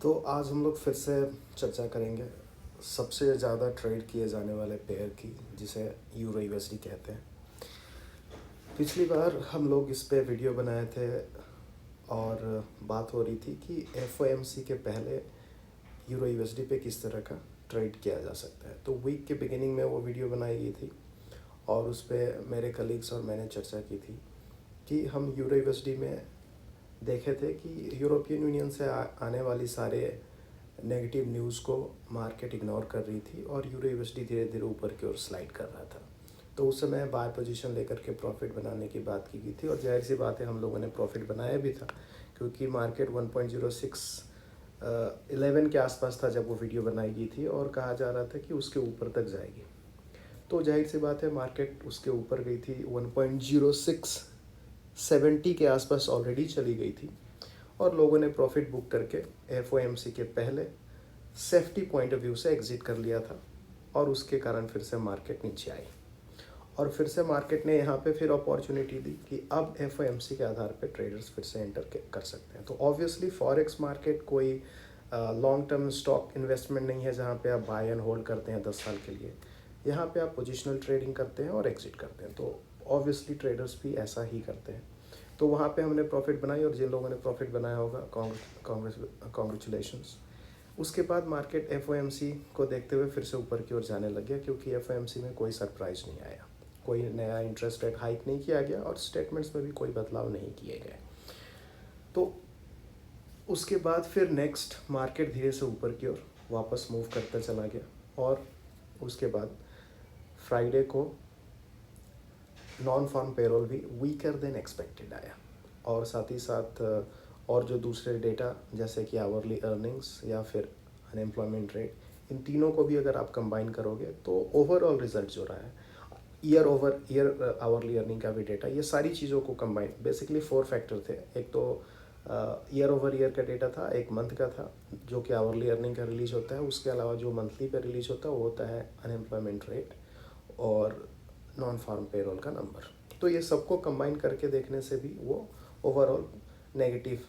तो आज हम लोग फिर से चर्चा करेंगे सबसे ज़्यादा ट्रेड किए जाने वाले पेयर की, जिसे यूरो यूएसडी कहते हैं। पिछली बार हम लोग इस पे वीडियो बनाए थे और बात हो रही थी कि एफओएमसी के पहले यूरो यूएसडी पे किस तरह का ट्रेड किया जा सकता है। तो वीक के बिगिनिंग में वो वीडियो बनाई गई थी और उस पर मेरे कलीग्स और मैंने चर्चा की थी कि हम यूरो यूएसडी में देखे थे कि यूरोपियन यूनियन से आने वाली सारे नेगेटिव न्यूज़ को मार्केट इग्नोर कर रही थी और यूरो यूएसडी धीरे धीरे ऊपर की ओर स्लाइड कर रहा था। तो उस समय बाय पोजीशन लेकर के प्रॉफिट बनाने की बात की गई थी और जाहिर सी बात है हम लोगों ने प्रॉफिट बनाया भी था, क्योंकि मार्केट 1.0611 के आसपास था जब वो वीडियो बनाई गई थी और कहा जा रहा था कि उसके ऊपर तक जाएगी। तो जाहिर सी बात है मार्केट उसके ऊपर गई थी, 1.0670 के आसपास ऑलरेडी चली गई थी और लोगों ने प्रॉफिट बुक करके एफओएमसी के पहले सेफ्टी पॉइंट ऑफ व्यू से एग्जिट कर लिया था और उसके कारण फिर से मार्केट नीचे आई और फिर से मार्केट ने यहाँ पे फिर अपॉर्चुनिटी दी कि अब एफओएमसी के आधार पे ट्रेडर्स फिर से एंटर कर सकते हैं। तो ऑब्वियसली फॉरेक्स मार्केट कोई लॉन्ग टर्म स्टॉक इन्वेस्टमेंट नहीं है जहाँ पे आप बाय एंड होल्ड करते हैं 10 साल के लिए। यहाँ पे आप पोजिशनल ट्रेडिंग करते हैं और एग्जिट करते हैं। तो ऑब्वियसली ट्रेडर्स भी ऐसा ही करते हैं। तो वहाँ पे हमने प्रॉफिट बनाई और जिन लोगों ने प्रॉफिट बनाया होगा कॉन्ग्रेचुलेशंस। उसके बाद मार्केट एफओएमसी को देखते हुए फिर से ऊपर की ओर जाने लग गया, क्योंकि एफओएमसी में कोई सरप्राइज नहीं आया, कोई नया इंटरेस्ट रेट हाइक नहीं किया गया और स्टेटमेंट्स में भी कोई बदलाव नहीं किए गए। तो उसके बाद फिर नेक्स्ट मार्केट धीरे से ऊपर की ओर वापस मूव करता चला गया और उसके बाद फ्राइडे को नॉन फार्म पेरोल भी वीकर देन एक्सपेक्टेड आया और साथ ही साथ और जो दूसरे डेटा जैसे कि आवरली अर्निंग्स या फिर अनएम्प्लॉयमेंट रेट, इन तीनों को भी अगर आप कंबाइन करोगे तो ओवरऑल रिजल्ट जो रहा है, year over year hourly earning का भी डेटा, ये सारी चीज़ों को कंबाइन बेसिकली 4 फैक्टर थे। एक तो ईयर ओवर ईयर का डेटा था, एक मंथ का था जो कि आवरली अर्निंग का रिलीज होता है, उसके अलावा जो मंथली पे रिलीज होता है वो होता है अनएम्प्लॉयमेंट रेट और नॉन फार्म पेरोल का नंबर। तो ये सबको कंबाइन करके देखने से भी वो ओवरऑल नेगेटिव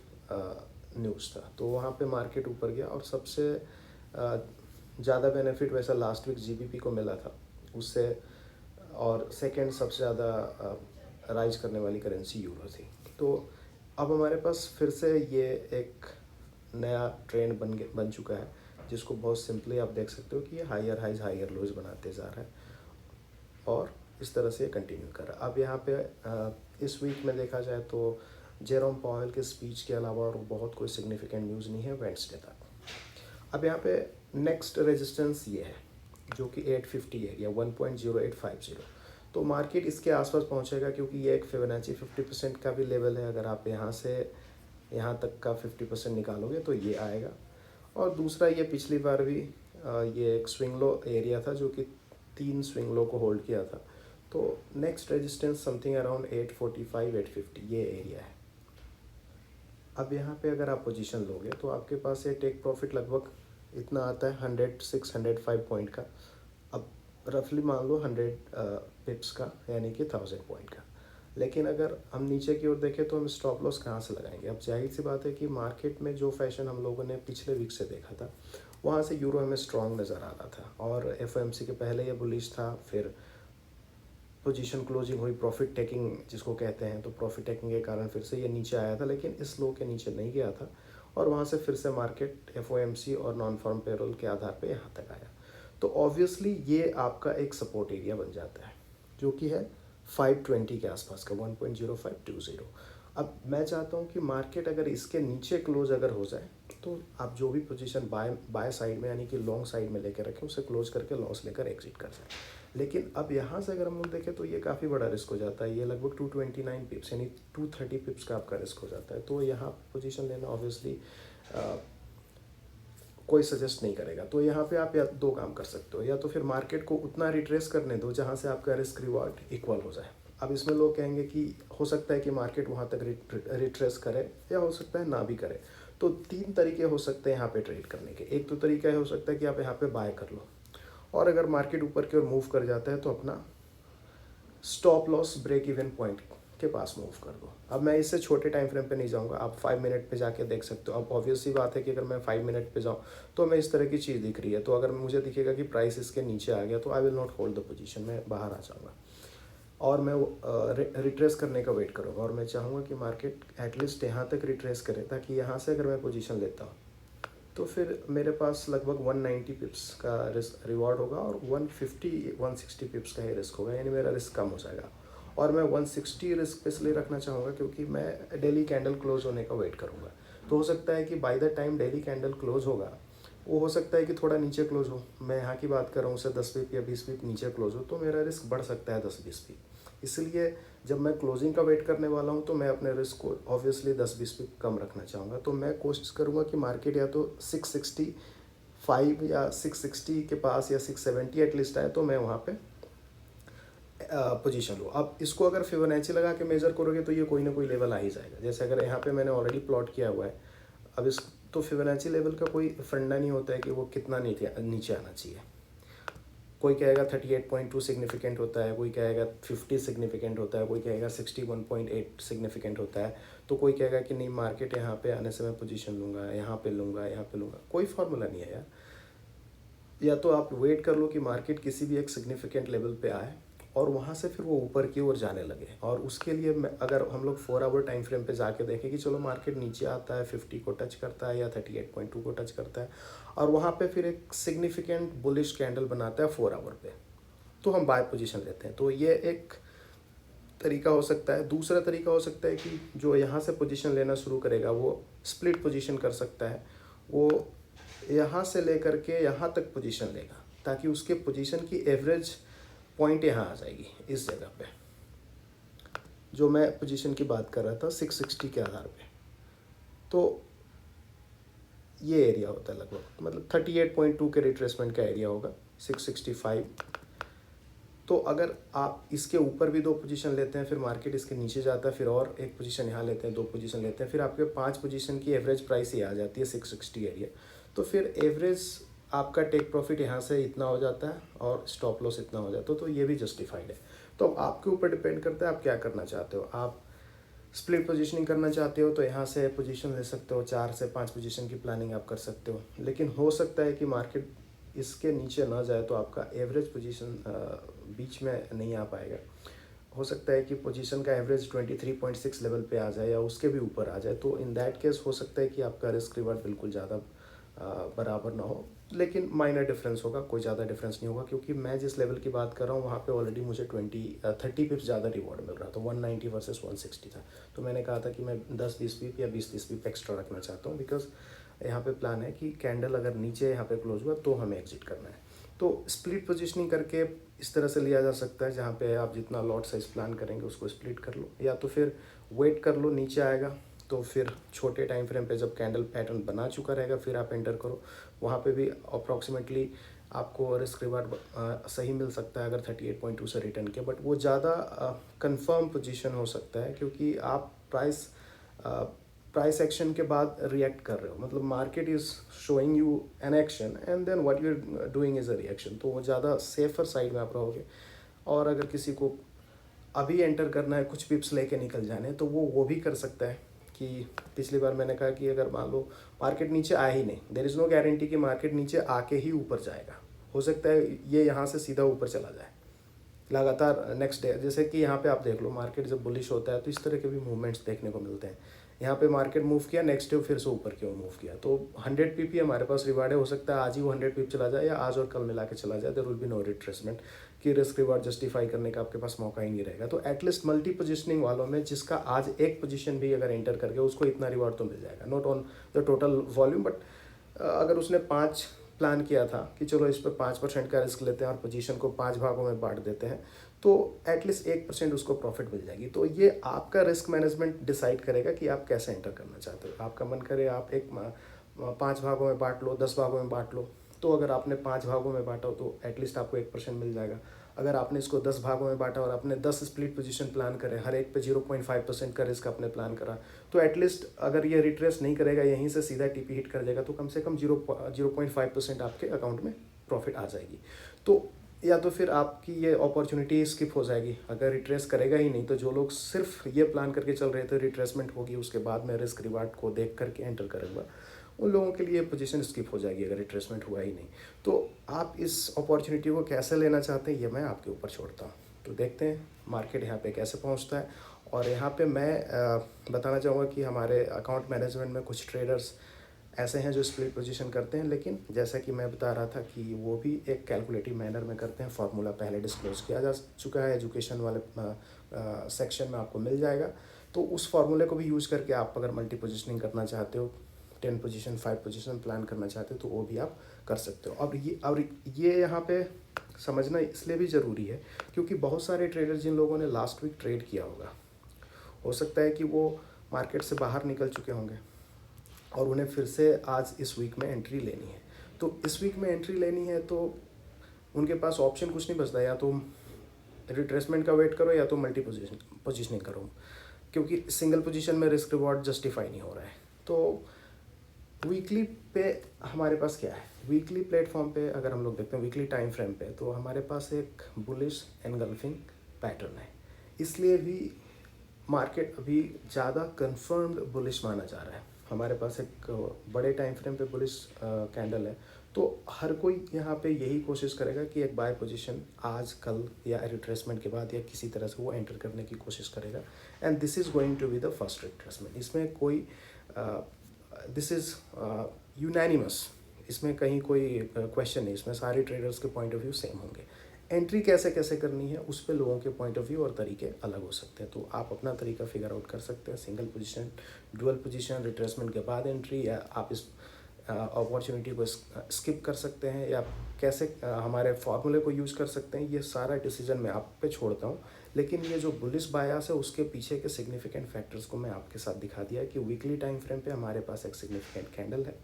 न्यूज़ था। तो वहाँ पे मार्केट ऊपर गया और सबसे ज़्यादा बेनिफिट वैसा लास्ट वीक जीबीपी को मिला था उससे, और सेकंड सबसे ज़्यादा राइज करने वाली करेंसी यूरो थी। तो अब हमारे पास फिर से ये एक नया ट्रेंड बन चुका है, जिसको बहुत सिंपली आप देख सकते हो कि ये हायर हाइज हायर लोज बनाते जा रहा है और इस तरह से कंटिन्यू कर रहा है। अब यहाँ पे इस वीक में देखा जाए तो जेरोम पावेल के स्पीच के अलावा और बहुत कोई सिग्निफिकेंट न्यूज़ नहीं है वेडनेसडे तक। अब यहाँ पे नेक्स्ट रेजिस्टेंस ये है जो कि 850 है या 1.0850। तो मार्केट इसके आसपास पहुँचेगा, क्योंकि ये एक फिबोनाची 50% का भी लेवल है। अगर आप यहाँ से यहाँ तक का 50% निकालोगे तो ये आएगा। और दूसरा, ये पिछली बार भी ये एक स्विंग लो एरिया था जो कि 3 स्विंग लो को होल्ड किया था। तो नेक्स्ट रेजिस्टेंस समथिंग अराउंड 845 850 ये एरिया है। अब यहाँ पे अगर आप पोजीशन लोगे तो आपके पास ये टेक प्रॉफिट लगभग इतना आता है 105 पॉइंट का। अब रफली मान लो 100 पिप्स का, यानी कि 1000 पॉइंट का। लेकिन अगर हम नीचे की ओर देखें तो हम स्टॉप लॉस कहाँ से लगाएंगे। अब जाहिर सी बात है कि मार्केट में जो फैशन हम लोगों ने पिछले वीक से देखा था वहाँ से यूरो हमें स्ट्रॉन्ग नज़र आ रहा था और एफओएमसी के पहले ये बुलिश था, फिर पोजीशन क्लोजिंग हुई प्रॉफिट टेकिंग जिसको कहते हैं, तो प्रॉफिट टेकिंग के कारण फिर से ये नीचे आया था, लेकिन इस लो के नीचे नहीं गया था और वहाँ से फिर से मार्केट एफओएमसी और नॉन फार्म पेरोल के आधार पे यहाँ तक आया। तो ऑब्वियसली ये आपका एक सपोर्ट एरिया बन जाता है जो कि है 520 के आसपास का, 1.0520। अब मैं चाहता हूँ कि मार्केट अगर इसके नीचे क्लोज अगर हो जाए तो आप जो भी पोजीशन बाय साइड में यानी कि लॉन्ग साइड में लेकर रखें उसे क्लोज करके लॉस लेकर एग्जिट कर जाए। लेकिन अब यहाँ से अगर हम लोग देखें तो ये काफ़ी बड़ा रिस्क हो जाता है। ये लगभग 229 पिप्स यानी 230 पिप्स का आपका रिस्क हो जाता है। तो यहाँ पोजीशन लेना ऑब्वियसली कोई सजेस्ट नहीं करेगा। तो यहाँ पे आप या दो काम कर सकते हो, या तो फिर मार्केट को उतना रिट्रेस करने दो जहाँ से आपका रिस्क रिवॉर्ड इक्वल हो जाए। अब इसमें लोग कहेंगे कि हो सकता है कि मार्केट वहाँ तक रिट्रेस करे या हो सकता है ना भी करे। तो 3 तरीके हो सकते हैं यहाँ पे ट्रेड करने के। एक तो तरीका हो सकता है कि आप यहाँ पे बाय कर लो और अगर मार्केट ऊपर की ओर मूव कर जाता है तो अपना stop loss break even point के पास मूव कर दो। अब मैं इससे छोटे टाइम फ्रेम पे नहीं जाऊंगा, आप 5 मिनट पे जाके देख सकते हो। अब ऑब्वियस सी बात है कि अगर मैं 5 मिनट पे जाऊँ तो हमें इस तरह की चीज़ दिख रही है, तो अगर मुझे दिखेगा कि प्राइस इसके नीचे आ गया तो I will not hold the position, मैं बाहर आ जाऊँगा और मैं रिट्रेस करने का वेट करूँगा। और मैं चाहूँगा कि मार्केट एटलीस्ट यहाँ तक रिट्रेस करे, ताकि यहाँ से अगर मैं पोजीशन लेता हूँ तो फिर मेरे पास लगभग 190 पिप्स का रिस्क रिवॉर्ड होगा और 150-160 पिप्स का ही रिस्क होगा, यानी मेरा रिस्क कम हो जाएगा। और मैं 160 रिस्क इसलिए रखना चाहूँगा क्योंकि मैं डेली कैंडल क्लोज होने का वेट करूँगा। तो हो सकता है कि by the time daily candle close होगा, वो हो सकता है कि थोड़ा नीचे क्लोज हो, मैं यहाँ की बात कर रहा हूँ, उससे 10 पिप या 20 पिप नीचे क्लोज हो, तो मेरा रिस्क बढ़ सकता है 10-20 पिप। इसलिए जब मैं क्लोजिंग का वेट करने वाला हूँ तो मैं अपने रिस्क को ऑब्वियसली 10-20 पिप कम रखना चाहूँगा। तो मैं कोशिश करूँगा कि मार्केट या तो 665 या 660 के पास या 670 एटलीस्ट आए तो मैं वहाँ पे पोजीशन लूँ। अब इसको अगर फिबोनाची लगा के मेजर करोगे तो ये कोई ना कोई लेवल आ ही जाएगा। जैसे अगर यहाँ पे मैंने ऑलरेडी प्लॉट किया हुआ है, अब इस तो फिबोनाची लेवल का कोई फंडा नहीं होता है कि वो कितना नीचे आना चाहिए। कोई कहेगा 38.2 सिग्निफिकेंट होता है, कोई कहेगा 50 सिग्निफिकेंट होता है, कोई कहेगा 61.8 सिग्निफिकेंट होता है, तो कोई कहेगा कि नहीं मार्केट यहाँ पे आने से मैं पोजीशन लूँगा, यहाँ पे लूँगा, यहाँ पे लूँगा। कोई फार्मूला नहीं है यार। या तो आप वेट कर लो कि मार्केट किसी भी एक सिग्निफिकेंट लेवल पे आए और वहाँ से फिर वो ऊपर की ओर जाने लगे, और उसके लिए अगर हम लोग 4 आवर टाइम फ्रेम पे जाके देखें कि चलो मार्केट नीचे आता है, 50 को टच करता है या 38.2 को टच करता है और वहाँ पे फिर एक सिग्निफिकेंट बुलिश कैंडल बनाता है 4 आवर पे, तो हम बाय पोजीशन लेते हैं। तो ये एक तरीका हो सकता है। दूसरा तरीका हो सकता है कि जो यहाँ से पोजीशन लेना शुरू करेगा वो स्प्लिट पोजीशन कर सकता है, वो यहाँ से लेकर के यहाँ तक पोजीशन लेगा ताकि उसके पोजीशन की एवरेज पॉइंट यहाँ आ जाएगी इस जगह पे, जो मैं पोजीशन की बात कर रहा था 660 के आधार पे। तो ये एरिया होता है लगभग, मतलब 38.2 के रिट्रेसमेंट का एरिया होगा 665। तो अगर आप इसके ऊपर भी 2 पोजीशन लेते हैं, फिर मार्केट इसके नीचे जाता है, फिर और एक पोजीशन यहाँ लेते हैं, 2 पोजीशन लेते हैं, फिर आपके 5 पोजीशन की एवरेज प्राइस ये आ जाती है 660 एरिया। तो फिर एवरेज आपका टेक प्रॉफिट यहाँ से इतना हो जाता है और स्टॉप लॉस इतना हो जाता है, तो ये भी जस्टिफाइड है। तो अब आपके ऊपर डिपेंड करता है आप क्या करना चाहते हो। आप स्प्लिट पोजीशनिंग करना चाहते हो तो यहाँ से पोजीशन ले सकते हो, 4 से 5 पोजीशन की प्लानिंग आप कर सकते हो। लेकिन हो सकता है कि मार्केट इसके नीचे ना जाए तो आपका एवरेज पोजीशन बीच में नहीं आ पाएगा। हो सकता है कि पोजीशन का एवरेज 23.6 लेवल पे आ जाए या उसके भी ऊपर आ जाए, तो इन दैट केस हो सकता है कि आपका रिस्क रिवार्ड बिल्कुल ज़्यादा बराबर ना हो, लेकिन माइनर डिफरेंस होगा, कोई ज़्यादा डिफरेंस नहीं होगा। क्योंकि मैं जिस लेवल की बात कर रहा हूँ वहाँ पे ऑलरेडी मुझे 30 पिप्स ज़्यादा रिवॉर्ड मिल रहा था, 190 वर्सेस 160 था। तो मैंने कहा था कि मैं 10-20 पिप या 20-30 पिप एक्स्ट्रा रखना चाहता हूँ, बिकॉज यहाँ पे प्लान है कि कैंडल अगर नीचे यहाँ पे क्लोज हुआ तो हमें एग्जिट करना है। तो स्प्लिट पोजीशनिंग करके इस तरह से लिया जा सकता है, जहाँ पे आप जितना लॉट साइज प्लान करेंगे उसको स्प्लिट कर लो, या तो फिर वेट कर लो नीचे आएगा, तो फिर छोटे टाइम फ्रेम पे जब कैंडल पैटर्न बना चुका रहेगा फिर आप एंटर करो। वहाँ पे भी अप्रॉक्सीमेटली आपको रिस्क रिवार्ड सही मिल सकता है अगर 38.2 से रिटर्न किया, बट वो ज़्यादा कंफर्म पोजीशन हो सकता है क्योंकि आप प्राइस एक्शन के बाद रिएक्ट कर रहे हो, मतलब market is showing you an action and then what you are doing is a reaction, तो वो ज़्यादा सेफर साइड में आप रहोगे। और अगर किसी को अभी एंटर करना है, कुछ पिप्स लेके निकल जाने, तो वो भी कर सकता है। कि पिछली बार मैंने कहा कि अगर मान लो मार्केट नीचे आए ही नहीं, देयर इज़ नो गारंटी कि मार्केट नीचे आके ही ऊपर जाएगा, हो सकता है ये यहाँ से सीधा ऊपर चला जाए लगातार नेक्स्ट डे। जैसे कि यहाँ पे आप देख लो, मार्केट जब बुलिश होता है तो इस तरह के भी मूवमेंट्स देखने को मिलते हैं। यहाँ पे मार्केट मूव किया, नेक्स्ट डे फिर से ऊपर की ओर मूव किया, तो 100 पीप ही हमारे पास रिवार्ड है। हो सकता है आज ही वो 100 पीप चला जाए या आज और कल मिला के चला जाए, there will be no retracement, कि रिस्क रिवार्ड जस्टिफाई करने का आपके पास मौका ही नहीं रहेगा। तो एटलीस्ट मल्टी पोजिशनिंग वालों में जिसका आज एक पोजीशन भी अगर एंटर करके उसको इतना रिवार्ड तो मिल जाएगा, not on the total volume, but अगर उसने 5 प्लान किया था कि चलो इस पर 5% का रिस्क लेते हैं और पोजीशन को 5 भागों में बांट देते हैं, तो एटलीस्ट 1% उसको प्रॉफिट मिल जाएगी। तो ये आपका रिस्क मैनेजमेंट डिसाइड करेगा कि आप कैसे एंटर करना चाहते हो। आपका मन करे आप 5 भागों में बांट लो, 10 भागों में बांट लो, तो अगर आपने 5 भागों में बांटा हो तो एटलीस्ट आपको 1% मिल जाएगा। अगर आपने इसको 10 भागों में बांटा और आपने 10 स्प्लिट पोजीशन प्लान करे, हर एक पे 0.5% का रिस्क आपने प्लान करा, तो एटलीस्ट अगर ये रिट्रेस नहीं करेगा, यहीं से सीधा टीपी हिट कर जाएगा, तो कम से कम 0.5% आपके अकाउंट में प्रॉफिट आ जाएगी। तो या तो फिर आपकी ये अपॉर्चुनिटी स्किप हो जाएगी। अगर रिट्रेस करेगा ही नहीं तो जो लोग सिर्फ ये प्लान करके चल रहे थे रिट्रेसमेंट होगी उसके बाद मैं रिस्क रिवार्ड को देख करके एंटर करूँगा, उन लोगों के लिए पोजीशन स्किप हो जाएगी अगर रिट्रेसमेंट हुआ ही नहीं। तो आप इस अपॉर्चुनिटी को कैसे लेना चाहते हैं ये मैं आपके ऊपर छोड़ता हूँ। तो देखते हैं मार्केट यहाँ पे कैसे पहुँचता है। और यहाँ पे मैं बताना चाहूँगा कि हमारे अकाउंट मैनेजमेंट में कुछ ट्रेडर्स ऐसे हैं जो स्प्लिट पोजीशन करते हैं, लेकिन जैसा कि मैं बता रहा था कि वो भी एक कैलकुलेटिव मैनर में करते हैं। फार्मूला पहले डिस्क्लोज किया जा चुका है, एजुकेशन वाले सेक्शन में आपको मिल जाएगा। तो उस फार्मूले को भी यूज़ करके आप अगर मल्टी पोजिशनिंग करना चाहते हो, 10 पोजीशन 5 पोजीशन प्लान करना चाहते हो तो वो भी आप कर सकते हो। अब ये यहाँ पे समझना इसलिए भी ज़रूरी है क्योंकि बहुत सारे ट्रेडर जिन लोगों ने लास्ट वीक ट्रेड किया होगा, हो सकता है कि वो मार्केट से बाहर निकल चुके होंगे और उन्हें फिर से आज इस वीक में एंट्री लेनी है। तो इस वीक में एंट्री लेनी है तो उनके पास ऑप्शन कुछ नहीं बचता, या तो रिट्रेसमेंट का वेट करो या तो मल्टी पोजीशनिंग करो, क्योंकि सिंगल पोजीशन में रिस्क रिवॉर्ड जस्टिफाई नहीं हो रहा है। तो वीकली पे हमारे पास क्या है, वीकली प्लेटफॉर्म पे अगर हम लोग देखते हैं वीकली टाइम फ्रेम पे, तो हमारे पास एक बुलिश एनगल्फिंग पैटर्न है। इसलिए भी मार्केट अभी ज़्यादा कंफर्म्ड बुलिश माना जा रहा है। हमारे पास एक बड़े टाइम फ्रेम पे बुलिश कैंडल है, तो हर कोई यहाँ पे यही कोशिश करेगा कि एक बाय पोजीशन आज कल या रिट्रेसमेंट के बाद या किसी तरह से वो एंटर करने की कोशिश करेगा। And this is going to be the first retracement. इसमें कोई दिस इज़ यूनैनिमस, इसमें कहीं कोई क्वेश्चन नहीं, इसमें सारे ट्रेडर्स के पॉइंट ऑफ व्यू सेम होंगे। एंट्री कैसे कैसे करनी है उस पर लोगों के पॉइंट ऑफ व्यू और तरीके अलग हो सकते हैं, तो आप अपना तरीका फिगर आउट कर सकते हैं। Single position, dual position, retracement के बाद एंट्री, या आप इस अपॉर्चुनिटी को स्किप कर सकते हैं, या कैसे हमारे फार्मूले को यूज़ कर सकते हैं। ये सारा डिसीजन मैं आप पे छोड़ता हूँ, लेकिन ये जो बुलिश बायास है उसके पीछे के सिग्निफिकेंट फैक्टर्स को मैं आपके साथ दिखा दिया कि वीकली टाइम फ्रेम पे हमारे पास एक सिग्निफिकेंट कैंडल है।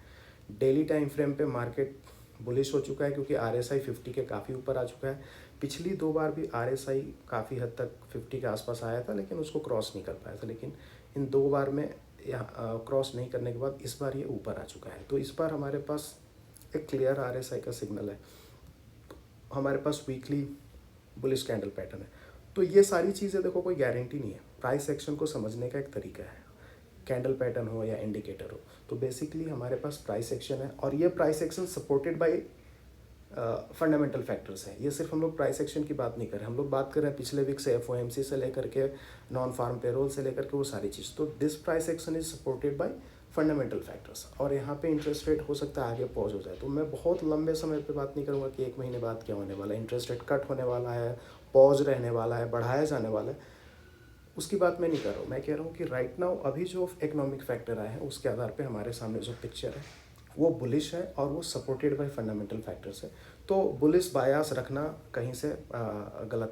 डेली टाइम फ्रेम पे मार्केट बुलिश हो चुका है क्योंकि RSI 50 के काफ़ी ऊपर आ चुका है। पिछली 2 बार भी RSI काफ़ी हद तक 50 के आसपास आया था, लेकिन उसको क्रॉस नहीं कर पाया था। लेकिन इन 2 बार में क्रॉस नहीं करने के बाद इस बार ये ऊपर आ चुका है। तो इस बार हमारे पास एक क्लियर RSI का सिग्नल है, हमारे पास वीकली बुलिश कैंडल पैटर्न है। तो ये सारी चीज़ें देखो कोई गारंटी नहीं है, प्राइस एक्शन को समझने का एक तरीका है, कैंडल पैटर्न हो या इंडिकेटर हो। तो बेसिकली हमारे पास प्राइस एक्शन है और ये price action supported by fundamental factors हैं। ये सिर्फ हम लोग प्राइस एक्शन की बात नहीं कर रहे, हम लोग बात कर रहे हैं पिछले वीक से FOMC से लेकर के नॉन फार्म पेरोल से लेकर के वो सारी चीज़। तो this price action is supported by fundamental factors, और यहाँ पे इंटरेस्ट रेट हो सकता है आगे पॉज हो जाए। तो मैं बहुत लंबे समय पे बात नहीं करूँगा कि 1 महीने बाद क्या होने वाला है, इंटरेस्ट रेट कट होने वाला है, पॉज रहने वाला है, बढ़ाया जाने वाला है, उसकी बात मैं नहीं कर रहा हूँ। मैं कह रहा हूँ कि राइट नाउ अभी जो इकोनॉमिक फैक्टर आए हैं उसके आधार पे हमारे सामने जो पिक्चर है वो बुलिश है और वो सपोर्टेड बाय फंडामेंटल फैक्टर्स है। तो बुलिश बायास रखना कहीं से गलत